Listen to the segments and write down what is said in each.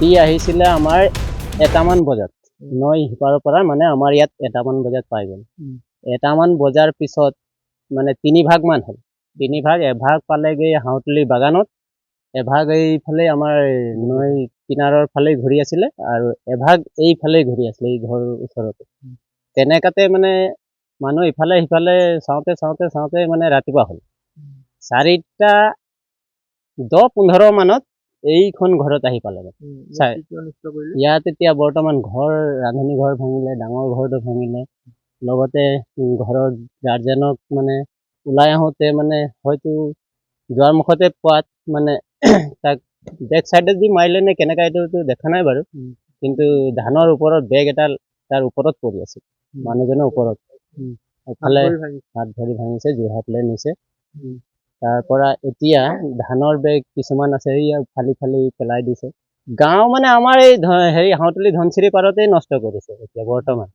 হাতী আহিছিলে আমাৰ ১টামান বজাত নৈ সিপাৰৰ পৰা মানে আমাৰ ইয়াত ১টামান বজাত পাই গ'ল। ১টামান বজাৰ পিছত মানে ৩ ভাগমান হ'ল। ৩ ভাগ, এভাগ পালেগৈ হাউতলি বাগানত, এভাগ এইফালে আমাৰ নৈ কিনাৰৰ ফালে ঘূৰি আছিলে আৰু এভাগ এইফালে ঘূৰি আছিলে এই ঘৰৰ ওচৰতে। তেনেকাতে মানে মানুহ ইফালে সিফালে চাওঁতে মানে ৰাতিপুৱা হ'ল। ৪টা ১০-১৫ মানত এইখন ঘৰত আহি পালে। ইয়াত এতিয়া বৰ্তমান ঘৰ, ৰান্ধনী ঘৰ ভাঙিলে, ডাঙৰ ঘৰটো ভাঙিলে, লগতে ঘৰৰ গাৰ্জেনক মানে ওলাই আহোঁতে মানে হয়তো যোৱাৰ মুখতে পোৱাত মানে তাক বেক চাইডেদি মাৰিলে নে কেনেকৈ এইটো দেখা নাই বাৰু, কিন্তু ধানৰ ওপৰত বেগ এটা তাৰ ওপৰত পৰি আছিল, মানুহজনৰ ওপৰত। এফালে হাত ভৰি ভাঙিছে, যোৰহাটলৈ নিছে। তাৰ পৰা এতিয়া ধানৰ বেগ কিছুমান আছে, ফালি পেলাই দিছে। গাঁও মানে আমাৰ এই হাউতলি ধনচিৰি পাৰতেই নষ্ট কৰিছে এতিয়া বৰ্তমান।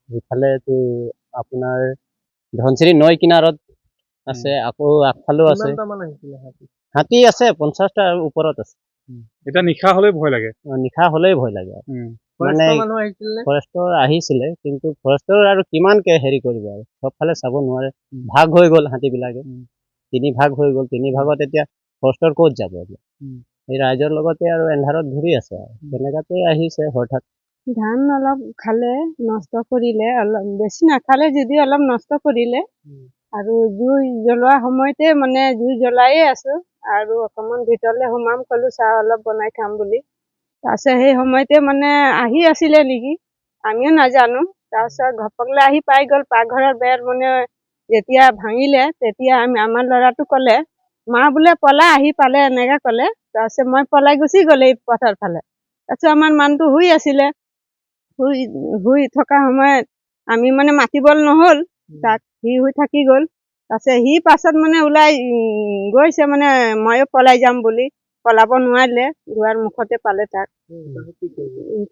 ইফালেতো আপোনাৰ ধনচিৰি নৈ কিনাৰত আছে, আকৌ আগফালেও আছে। হাতী আছে 50টাৰ ওপৰত আছে। এতিয়া নিশা হ'লেই ভয় লাগে। নিশা হ'লেই ভয় লাগে। মানে ফৰেষ্টৰ আহিছিলে, কিন্তু ফৰেষ্টৰ আৰু কিমানকে হেৰি কৰিব আৰু, চবফালে চাব নোৱাৰে। ভাগ হৈ গ'ল হাতীবিলাকে, ৩ ভাগ হৈ গ'ল। 3 ভাগত এতিয়া ফৰেষ্টৰ ক'ত যাব এতিয়া? এই ৰাইজৰ লগতে আৰু এন্ধাৰত ঘূৰি আছে আৰু তেনেকাতে আহিছে হঠাৎ। ধান অলপ খালে, নষ্ট কৰিলে, অলপ বেছি নাখালে যদিও অলপ নষ্ট কৰিলে। আৰু জুই জ্বলোৱা সময়তে মানে জুই জ্বলাইয়ে আছো আৰু অকণমান ভিতৰলৈ সোমাম, ক'লো চাহ অলপ বনাই খাম বুলি। তাৰপিছত সেই সময়তে মানে আহি আছিলে নেকি, আমিও নাজানো। তাৰপিছত ঘপকলৈ আহি পাই গ'ল। পাকঘৰৰ বেৰ মানে যেতিয়া ভাঙিলে তেতিয়া আমাৰ ল'ৰাটো ক'লে, মা বোলে পলাই আহি পালে, এনেকৈ ক'লে। তাৰপিছত মই পলাই গুচি গ'লো এই পথাৰ ফালে। তাৰপিছত আমাৰ মানুহটো শুই আছিলে, শুই থকা সময়ত আমি মানে মাতিবল নহ'ল তাক, সি শুই থাকি গ'ল। তাৰপিছত সি পাছত মানে ওলাই গৈছে, মানে ময়ো পলাই যাম বুলি, পলাব নোৱাৰিলে, দুৱাৰ মুখতে পালে তাক।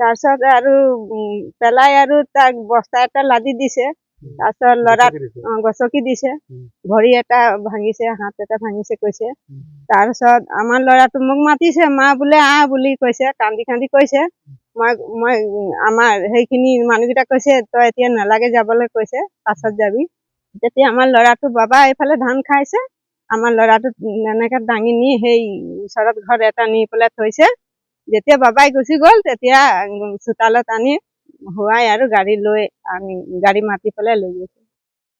তাৰপিছত আৰু পেলাই আৰু তাক বস্তা এটা লাদি দিছে। তাৰপিছত ল'ৰাক গছকি দিছে, ভৰি এটা ভাঙিছে, হাত এটা ভাঙিছে কৈছে। তাৰপিছত আমাৰ ল'ৰাটো মোক মাতিছে, মা বোলে আহ বুলি কৈছে, কান্দি কৈছে। মই আমাৰ সেইখিনি মানুহকেইটা কৈছে, তই এতিয়া নালাগে যাবলৈ কৈছে, পাছত যাবি। তেতিয়া আমাৰ ল'ৰাটো বাবা এইফালে ধান খাইছে, আমাৰ ল'ৰাটো এনেকৈ দাঙি নি সেই ওচৰত ঘৰ এটা নি পেলাই থৈছে। যেতিয়া বাবাই গুচি গ'ল তেতিয়া চোতালত আনি শুৱাই আৰু গাড়ী মাতি পেলাই লৈ গৈছে।